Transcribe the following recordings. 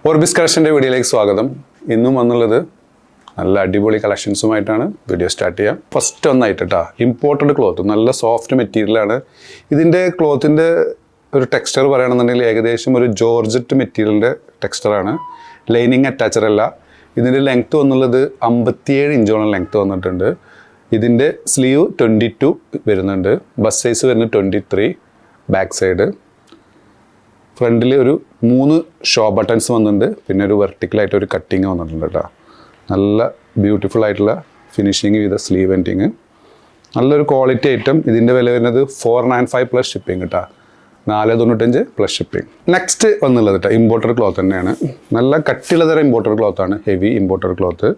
Orbis കളക്ഷൻ്റെ വീഡിയോയിലേക്ക് സ്വാഗതം. ഇന്നും വന്നുള്ളത് നല്ല അടിപൊളി കളക്ഷൻസുമായിട്ടാണ് വീഡിയോ സ്റ്റാർട്ട് ചെയ്യാം. ഫസ്റ്റ് ഒന്നായിട്ട് കേട്ടോ, ഇമ്പോർട്ടഡ് ക്ലോത്ത്, നല്ല സോഫ്റ്റ് മെറ്റീരിയലാണ്. ഇതിൻ്റെ ക്ലോത്തിൻ്റെ ഒരു ടെക്സ്ചർ പറയുകയാണെന്നുണ്ടെങ്കിൽ ഏകദേശം ഒരു ജോർജറ്റ് മെറ്റീരിയലിൻ്റെ ടെക്സ്ചറാണ്. ലൈനിങ് അറ്റാച്ചർ അല്ല. ഇതിൻ്റെ ലെങ്ത്ത് വന്നുള്ളത് 57 ഇഞ്ചോളം ലെങ്ത്ത് വന്നിട്ടുണ്ട്. ഇതിൻ്റെ സ്ലീവ് 22 വരുന്നുണ്ട്. ബസ് സൈസ് വരുന്നത് 23. ബാക്ക് സൈഡ് ഫ്രണ്ടിൽ ഒരു 3 ഷോ ബട്ടൺസ് വന്നിട്ടുണ്ട്. പിന്നെ ഒരു വെർട്ടിക്കലായിട്ട് ഒരു കട്ടിങ് വന്നിട്ടുണ്ട് കേട്ടോ. നല്ല ബ്യൂട്ടിഫുൾ ആയിട്ടുള്ള ഫിനിഷിങ് ചെയ്ത സ്ലീവ് എൻഡിങ്, നല്ലൊരു ക്വാളിറ്റി ഐറ്റം. ഇതിൻ്റെ വില വരുന്നത് 495 പ്ലസ് ഷിപ്പിംഗ് കേട്ടോ. 495 പ്ലസ് ഷിപ്പിംഗ്. നെക്സ്റ്റ് വന്നുള്ളത് കേട്ടോ, ഇമ്പോർട്ടഡ് ക്ലോത്ത് തന്നെയാണ്. നല്ല കട്ടിയുള്ള തരം ഇമ്പോർട്ടഡ് ക്ലോത്താണ്, ഹെവി ഇമ്പോർട്ടഡ് ക്ലോത്ത്.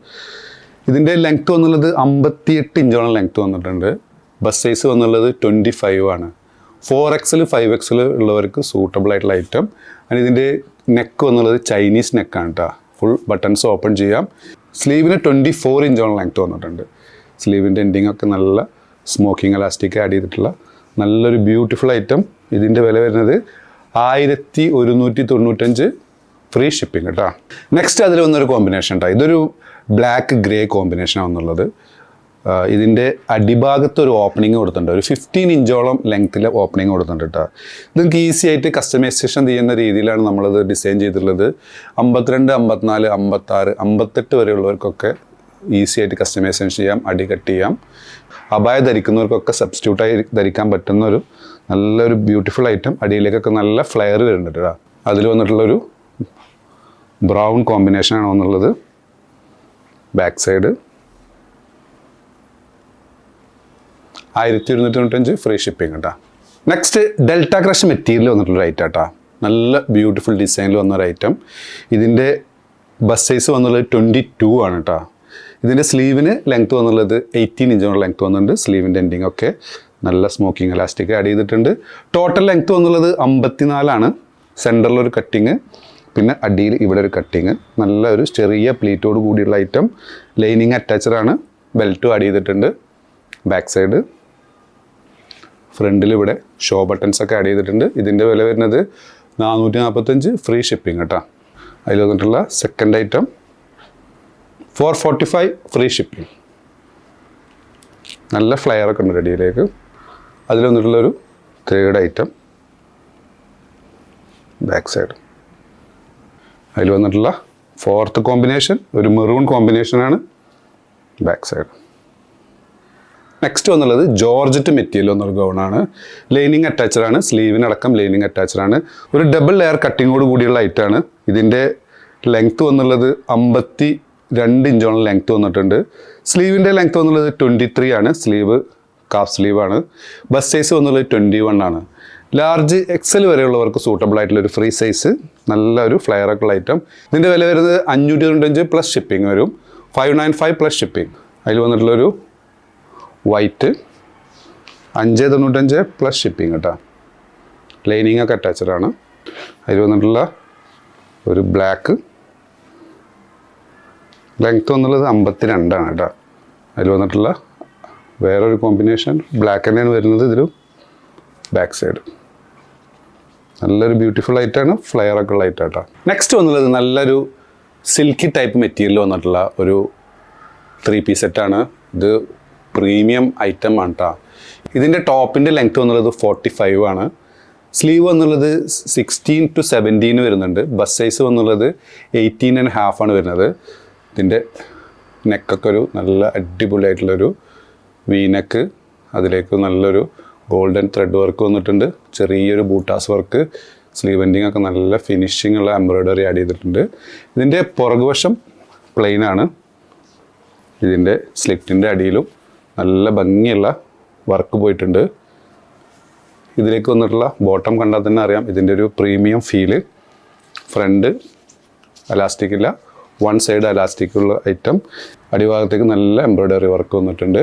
ഇതിൻ്റെ ലെങ്ത്ത് വന്നുള്ളത് 58 ഇഞ്ചോളം ലെങ്ത്ത് വന്നിട്ടുണ്ട്. ബസ് സൈസ് വന്നുള്ളത് 25 ആണ്. 4XL 5XL ഉള്ളവർക്ക് സൂട്ടബിൾ ആയിട്ടുള്ള ഐറ്റം. ആൻഡ് ഇതിൻ്റെ നെക്ക് വന്നുള്ളത് ചൈനീസ് നെക്കാണ് കേട്ടോ. ഫുൾ ബട്ടൺസ് ഓപ്പൺ ചെയ്യാം. സ്ലീവിന് 24 ഇഞ്ചോളം ലെങ്ത്ത് വന്നിട്ടുണ്ട്. സ്ലീവിൻ്റെ എൻഡിങ് ഒക്കെ നല്ല സ്മോക്കിംഗ് എലാസ്റ്റിക് ആഡ് ചെയ്തിട്ടുള്ള നല്ലൊരു ബ്യൂട്ടിഫുൾ ഐറ്റം. ഇതിൻ്റെ വില വരുന്നത് 1195 ഫ്രീ ഷിപ്പിംഗ് കേട്ടോ. നെക്സ്റ്റ് അതിൽ വന്നൊരു കോമ്പിനേഷൻ കേട്ടോ. ഇതൊരു ബ്ലാക്ക് ഗ്രേ കോമ്പിനേഷനാണ് വന്നുള്ളത്. ഇതിൻ്റെ അടിഭാഗത്ത് ഒരു ഓപ്പണിങ് കൊടുത്തിട്ടുണ്ട്. ഒരു 15 ഇഞ്ചോളം ലെങ്ത്തിൽ ഓപ്പണിങ് കൊടുത്തിട്ടുണ്ട് കേട്ടോ. ഇത് നിങ്ങൾക്ക് ഈസി ആയിട്ട് കസ്റ്റമൈസേഷൻ ചെയ്യുന്ന രീതിയിലാണ് നമ്മളത് ഡിസൈൻ ചെയ്തിട്ടുള്ളത്. 52, 54, 56, 58 വരെയുള്ളവർക്കൊക്കെ ഈസി ആയിട്ട് കസ്റ്റമൈസേഷൻ ചെയ്യാം, അടി കട്ട് ചെയ്യാം. അബായ ധരിക്കുന്നവർക്കൊക്കെ സബ്സ്റ്റിറ്റ്യൂട്ടായി ധരിക്കാൻ പറ്റുന്ന ഒരു നല്ലൊരു ബ്യൂട്ടിഫുൾ ഐറ്റം. അടിയിലേക്കൊക്കെ നല്ല ഫ്ലെയർ വരുന്നുണ്ട് കേട്ടോ. അതിൽ വന്നിട്ടുള്ളൊരു ബ്രൗൺ കോമ്പിനേഷനാണ് വന്നുള്ളത്. ബാക്ക് സൈഡ് 1295 ഫ്രീ ഷിപ്പിംഗ് കേട്ടോ. നെക്സ്റ്റ് ഡെൽറ്റ ക്രഷ് മെറ്റീരിയൽ വന്നിട്ടുള്ള ഐറ്റം കേട്ടോ. നല്ല ബ്യൂട്ടിഫുൾ ഡിസൈനിൽ വന്നൊരു ഐറ്റം. ഇതിൻ്റെ ബസ് സൈസ് വന്നുള്ളത് 22 ആണ് കേട്ടോ. ഇതിൻ്റെ സ്ലീവിന് ലെങ്ത്ത് വന്നുള്ളത് 18 ഇഞ്ചോളം ലെങ്ത്ത് വന്നിട്ടുണ്ട്. സ്ലീവിൻ്റെ എൻഡിങ് ഒക്കെ നല്ല സ്മോക്കിംഗ് എലാസ്റ്റിക് ആഡ് ചെയ്തിട്ടുണ്ട്. ടോട്ടൽ ലെങ്ത്ത് വന്നുള്ളത് 54 ആണ്. സെൻറ്ററിലൊരു കട്ടിങ്, പിന്നെ അടിയിൽ ഇവിടെ ഒരു കട്ടിങ്, നല്ല ഒരു ചെറിയ പ്ലീറ്റോട് കൂടിയുള്ള ഐറ്റം. ലൈനിങ് അറ്റാച്ചറാണ്. ബെൽറ്റും ആഡ് ചെയ്തിട്ടുണ്ട്. ബാക്ക് സൈഡ് ഫ്രണ്ടിൽ ഇവിടെ ഷോ ബട്ടൺസ് ഒക്കെ ആഡ് ചെയ്തിട്ടുണ്ട്. ഇതിൻ്റെ വില വരുന്നത് 445 ഫ്രീ ഷിപ്പിംഗ് കേട്ടോ. അതിൽ വന്നിട്ടുള്ള സെക്കൻഡ് ഐറ്റം 445 ഫ്രീ ഷിപ്പിംഗ്. നല്ല ഫ്ലെയർ ഒക്കെ ഉണ്ട് റെഡിയിലേക്ക്. അതിൽ വന്നിട്ടുള്ളൊരു തേർഡ് ഐറ്റം ബാക്ക് സൈഡ്. അതിൽ വന്നിട്ടുള്ള ഫോർത്ത് കോമ്പിനേഷൻ ഒരു മെറൂൺ കോമ്പിനേഷനാണ് ബാക്ക് സൈഡ്. നെക്സ്റ്റ് വന്നുള്ളത് ജോർജറ്റ് മെറ്റീരിയൽ എന്നൊരു ഗൗണാണ്. ലൈനിങ് അറ്റാച്ചറാണ്. സ്ലീവിനടക്കം ലൈനിങ് അറ്റാച്ചറാണ്. ഒരു ഡബിൾ ലെയർ കട്ടിങ്ങോട് കൂടിയുള്ള ഐറ്റമാണ്. ഇതിൻ്റെ ലെങ്ത്ത് വന്നുള്ളത് 52 ഇഞ്ചോളം ലെങ്ത്ത് വന്നിട്ടുണ്ട്. സ്ലീവിൻ്റെ ലെങ്ത്ത് വന്നുള്ളത് 23 ആണ്. സ്ലീവ് കാഫ് സ്ലീവാണ്. ബസ് സൈസ് വന്നുള്ളത് 21 ആണ്. ലാർജ് XL വരെയുള്ളവർക്ക് സൂട്ടബിൾ ആയിട്ടുള്ളൊരു ഫ്രീ സൈസ്, നല്ലൊരു ഫ്ലെയറൊക്കെ ഉള്ള ഐറ്റം. ഇതിൻ്റെ വില വരുന്നത് 595 പ്ലസ് ഷിപ്പിംഗ് വരും. 595 പ്ലസ് ഷിപ്പിംഗ്. അതിൽ വന്നിട്ടുള്ളൊരു വൈറ്റ് 595 പ്ലസ് ഷിപ്പിംഗ് കേട്ടോ. ലൈനിങ് ഒക്കെ അറ്റാച്ചഡാണ്. അതിൽ വന്നിട്ടുള്ള ഒരു ബ്ലാക്ക് ലെങ്ത്ത് വന്നുള്ളത് 52 ആണ് കേട്ടോ. അതിൽ വന്നിട്ടുള്ള വേറൊരു കോമ്പിനേഷൻ ബ്ലാക്ക് തന്നെയാണ് വരുന്നത്. ഇതൊരു ബാക്ക് സൈഡ് നല്ലൊരു ബ്യൂട്ടിഫുൾ ആയിട്ടാണ്, ഫ്ലെയർ ഒക്കെ ഉള്ള ഐറ്റം കേട്ടോ. നെക്സ്റ്റ് വന്നുള്ളത് നല്ലൊരു സിൽക്കി ടൈപ്പ് മെറ്റീരിയൽ വന്നിട്ടുള്ള ഒരു 3 പീസ് സെറ്റാണ്. ഇത് പ്രീമിയം ഐറ്റം ആണ് കേട്ടോ. ഇതിൻ്റെ ടോപ്പിൻ്റെ ലെങ്ത്ത് വന്നുള്ളത് 45 ആണ്. സ്ലീവ് വന്നുള്ളത് 16 to 17 വരുന്നുണ്ട്. ബസ് സൈസ് വന്നുള്ളത് 18.5 ആണ് വരുന്നത്. ഇതിൻ്റെ നെക്കൊക്കെ ഒരു നല്ല അടിപൊളിയായിട്ടുള്ളൊരു വി നെക്ക്, അതിലേക്ക് നല്ലൊരു ഗോൾഡൻ ത്രെഡ് വർക്ക് വന്നിട്ടുണ്ട്. ചെറിയൊരു ബൂട്ടാസ് വർക്ക്, സ്ലീവ് എൻഡിങ് ഒക്കെ നല്ല ഫിനിഷിംഗ് ഉള്ള എംബ്രോയ്ഡറി ആഡ് ചെയ്തിട്ടുണ്ട്. ഇതിൻ്റെ പുറകുവശം പ്ലെയിൻ ആണ്. ഇതിൻ്റെ സ്ലിറ്റിൻ്റെ അടിയിലും നല്ല ഭംഗിയുള്ള വർക്ക് പോയിട്ടുണ്ട്. ഇതിലേക്ക് വന്നിട്ടുള്ള ബോട്ടം കണ്ടാൽ തന്നെ അറിയാം ഇതിൻ്റെ ഒരു പ്രീമിയം ഫീല്. ഫ്രണ്ട് അലാസ്റ്റിക് ഇല്ല, വൺ സൈഡ് അലാസ്റ്റിക് ഉള്ള ഐറ്റം. അടിഭാഗത്തേക്ക് നല്ല എംബ്രോയ്ഡറി വർക്ക് വന്നിട്ടുണ്ട്.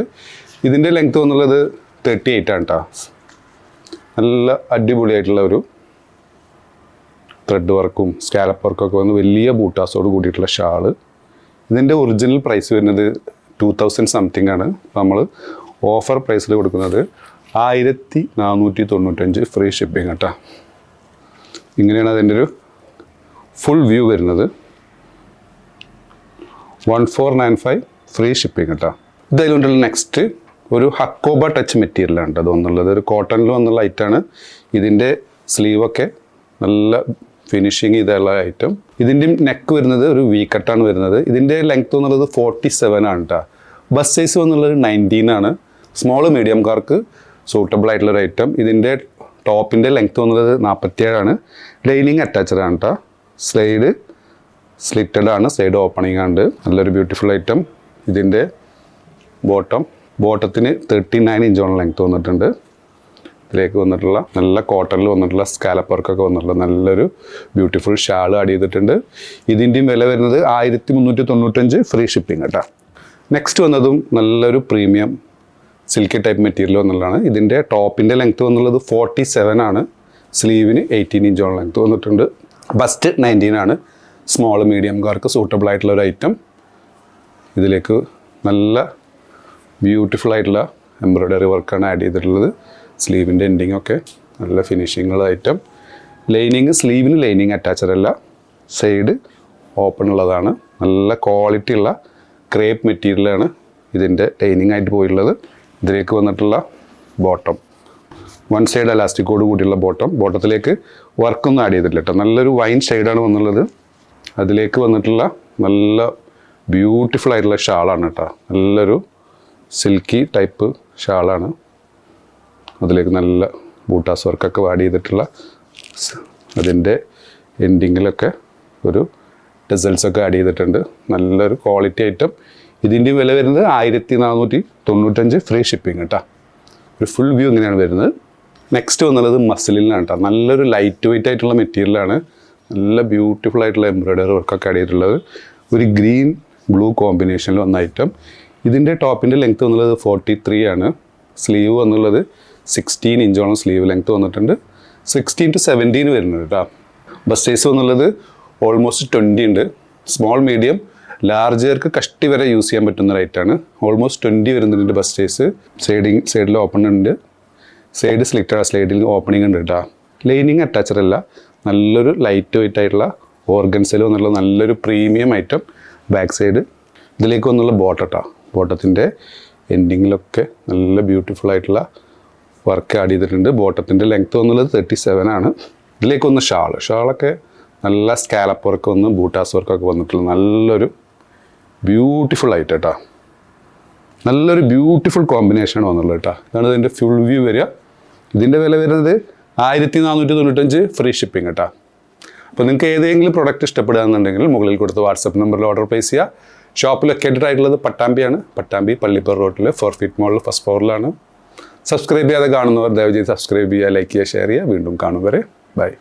ഇതിൻ്റെ ലെങ്ത്ത് വന്നുള്ളത് 38 ആണ് കേട്ടോ. നല്ല അടിപൊളിയായിട്ടുള്ള ഒരു ത്രെഡ് വർക്കും സ്കാലപ്പ് വർക്കൊക്കെ വന്ന് വലിയ ബൂട്ടാസോട് കൂടിയിട്ടുള്ള ഷാള്. ഇതിൻ്റെ ഒറിജിനൽ പ്രൈസ് വരുന്നത് 2000 സംതിങ് ആണ്. നമ്മൾ ഓഫർ പ്രൈസിൽ കൊടുക്കുന്നത് 1495 ഫ്രീ ഷിപ്പിംഗ് കേട്ടോ. ഇങ്ങനെയാണ് അതിൻ്റെ ഒരു ഫുൾ വ്യൂ വരുന്നത് 1495 ഫ്രീ ഷിപ്പിംഗ് കേട്ടോ. ഇതതിലുണ്ടുള്ള നെക്സ്റ്റ് ഒരു ഹക്കോബ ടച്ച് മെറ്റീരിയലാണ് കേട്ടോ അതൊന്നുള്ളത്. ഒരു കോട്ടണിൽ വന്നുള്ള ഐറ്റാണ്. ഇതിൻ്റെ സ്ലീവൊക്കെ നല്ല ഫിനിഷിങ് ഇതുള്ള ഐറ്റം. ഇതിൻ്റെയും നെക്ക് വരുന്നത് ഒരു വി കട്ടാണ് വരുന്നത്. ഇതിൻ്റെ ലെങ്ത് എന്നുള്ളത് 47 ആണ് കേട്ടോ. ബസ് സൈസ് വന്നുള്ളത് 19 ആണ്. സ്മോൾ മീഡിയംകാർക്ക് സൂട്ടബിൾ ആയിട്ടുള്ളൊരു ഐറ്റം. ഇതിൻ്റെ ടോപ്പിൻ്റെ ലെങ്ത് വന്നുള്ളത് 47 ആണ്. ലൈനിങ് അറ്റാച്ചഡ് ആണ് കേട്ടോ. സൈഡ് സ്ലിറ്റഡ് ആണ്, സൈഡ് ഓപ്പണിംഗ് ആണ്. നല്ലൊരു ബ്യൂട്ടിഫുൾ ഐറ്റം. ഇതിൻ്റെ ബോട്ടത്തിന് 39 ഇഞ്ചോളം ലെങ്ത് വന്നിട്ടുണ്ട്. ഇതിലേക്ക് വന്നിട്ടുള്ള നല്ല കോട്ടണിൽ വന്നിട്ടുള്ള സ്കാലപ്പ് വർക്കൊക്കെ വന്നിട്ടുള്ള നല്ലൊരു ബ്യൂട്ടിഫുൾ ഷാൾ ആഡ് ചെയ്തിട്ടുണ്ട്. ഇതിൻ്റെയും വില വരുന്നത് 1395 ഫ്രീ ഷിപ്പിംഗ് കേട്ടോ. നെക്സ്റ്റ് വന്നതും നല്ലൊരു പ്രീമിയം സിൽക്കി ടൈപ്പ് മെറ്റീരിയൽ വന്നുള്ളതാണ്. ഇതിൻ്റെ ടോപ്പിൻ്റെ ലെങ്ത് വന്നുള്ളത് 47 ആണ്. സ്ലീവിന് 18 ഇഞ്ചോളം ലെങ്ത് വന്നിട്ടുണ്ട്. ബസ്റ്റ് 19 ആണ്. സ്മോൾ മീഡിയംകാർക്ക് സൂട്ടബിൾ ആയിട്ടുള്ള ഒരു ഐറ്റം. ഇതിലേക്ക് നല്ല ബ്യൂട്ടിഫുൾ ആയിട്ടുള്ള എംബ്രോയ്ഡറി വർക്കാണ് ആഡ് ചെയ്തിട്ടുള്ളത്. സ്ലീവിൻ്റെ എൻഡിങ്ങൊക്കെ നല്ല ഫിനിഷിങ്ങുള്ള ഐറ്റം. സ്ലീവിന് ലൈനിങ് അറ്റാച്ചഡ് അല്ല, സൈഡ് ഓപ്പൺ ഉള്ളതാണ്. നല്ല ക്വാളിറ്റി ഉള്ള ക്രേപ്പ് മെറ്റീരിയലാണ് ഇതിൻ്റെ ലൈനിങ് ആയിട്ട് പോയിട്ടുള്ളത്. ഇതിലേക്ക് വന്നിട്ടുള്ള ബോട്ടം വൺ സൈഡ് എലാസ്റ്റിക്കോട് കൂടിയുള്ള ബോട്ടത്തിലേക്ക് വർക്കൊന്നും ആഡ് ചെയ്തിട്ടില്ല കേട്ടോ. നല്ലൊരു വൈൻ ഷെയ്ഡാണ് വന്നുള്ളത്. അതിലേക്ക് വന്നിട്ടുള്ള നല്ല ബ്യൂട്ടിഫുൾ ആയിട്ടുള്ള ഷാളാണ് കേട്ടോ. നല്ലൊരു സിൽക്കി ടൈപ്പ് ഷാളാണ്. അതിലേക്ക് നല്ല ബൂട്ടാസ് വർക്കൊക്കെ ആഡ് ചെയ്തിട്ടുള്ള അതിൻ്റെ എൻഡിങ്ങിലൊക്കെ ഒരു ടെസൽസൊക്കെ ആഡ് ചെയ്തിട്ടുണ്ട്. നല്ലൊരു ക്വാളിറ്റി ഐറ്റം. ഇതിൻ്റെ വില വരുന്നത് 1495 ഫ്രീ ഷിപ്പിംഗ് കേട്ടോ. ഒരു ഫുൾ വ്യൂ ഇങ്ങനെയാണ് വരുന്നത്. നെക്സ്റ്റ് വന്നുള്ളത് മസിലിനാണ് കേട്ടോ. നല്ലൊരു ലൈറ്റ് വെയിറ്റ് ആയിട്ടുള്ള മെറ്റീരിയലാണ്. നല്ല ബ്യൂട്ടിഫുൾ ആയിട്ടുള്ള എംബ്രോയ്ഡറി വർക്കൊക്കെ ആഡ് ചെയ്തിട്ടുള്ളത്. ഒരു ഗ്രീൻ ബ്ലൂ കോമ്പിനേഷനിൽ വന്ന ഐറ്റം. ഇതിൻ്റെ ടോപ്പിൻ്റെ ലെങ്ത് വന്നുള്ളത് 43 ആണ്. സ്ലീവ് വന്നുള്ളത് 16 ഇഞ്ചോളം സ്ലീവ് ലെങ്ത് വന്നിട്ടുണ്ട്. 16 to 17 വരുന്നുണ്ട് കേട്ടോ. ബസ് സൈസ് വന്നുള്ളത് ഓൾമോസ്റ്റ് 20 ഉണ്ട്. സ്മോൾ മീഡിയം ലാർജർക്ക് കഷ്ടി വരെ യൂസ് ചെയ്യാൻ പറ്റുന്ന റൈറ്റാണ്. ഓൾമോസ്റ്റ് 20 വരുന്നുണ്ട് ബസ് സൈസ്. സൈഡിൽ ഓപ്പൺ ഉണ്ട്, സൈഡ് സ്ലൈഡിൽ ഓപ്പണിംഗ് ഉണ്ട് കേട്ടോ. ലൈനിങ് അറ്റാച്ചഡ് അല്ല. നല്ലൊരു ലൈറ്റ് വെയിറ്റ് ആയിട്ടുള്ള ഓർഗൻസിൽ വന്നുള്ള നല്ലൊരു പ്രീമിയം ഐറ്റം. ബാക്ക് സൈഡ് ഇതിലേക്ക് വന്നുള്ള ബോട്ടത്തിൻ്റെ എൻഡിങ്ങിലൊക്കെ നല്ല ബ്യൂട്ടിഫുൾ ആയിട്ടുള്ള വർക്ക് ആഡ് ചെയ്തിട്ടുണ്ട്. ബോട്ടത്തിൻ്റെ ലെങ്ത് വന്നുള്ളത് 37 ആണ്. ഇതിലേക്ക് വന്ന ഷാളൊക്കെ നല്ല സ്കാലപ്പ് വർക്ക് വന്ന് ബൂട്ടാസ് വർക്കൊക്കെ വന്നിട്ടുള്ള നല്ലൊരു ബ്യൂട്ടിഫുൾ ആയിട്ട് കേട്ടോ. നല്ലൊരു ബ്യൂട്ടിഫുൾ കോമ്പിനേഷനാണ് വന്നുള്ളത് കേട്ടോ. ഇതാണ് ഇതിൻ്റെ ഫുൾ വ്യൂ വരിക. ഇതിൻ്റെ വില വരുന്നത് 1495 ഫ്രീ ഷിപ്പിംഗ് കേട്ടോ. അപ്പോൾ നിങ്ങൾക്ക് ഏതെങ്കിലും പ്രൊഡക്റ്റ് ഇഷ്ടപ്പെടുകയാണെന്നുണ്ടെങ്കിൽ മുകളിൽ കൊടുത്ത് വാട്സപ്പ് നമ്പറിൽ ഓർഡർ പ്ലേസ് ചെയ്യുക. ഷോപ്പ് ലൊക്കേറ്റഡ് ആയിട്ടുള്ളത് പട്ടാമ്പിയാണ്. പട്ടാമ്പി പള്ളിപ്പുറ റോഡിൽ 4 ഫീറ്റ് മോളിൽ ഫസ്റ്റ് ഫ്ലോറിലാണ്. സബ്സ്ക്രൈബ് ചെയ്യാതെ കാണുന്നവർ ദയവ് ചെയ്ത് സബ്സ്ക്രൈബ് ചെയ്യുക, ലൈക്ക് ചെയ്യുക, ഷെയർ ചെയ്യുക. വീണ്ടും കാണും വരെ ബൈ.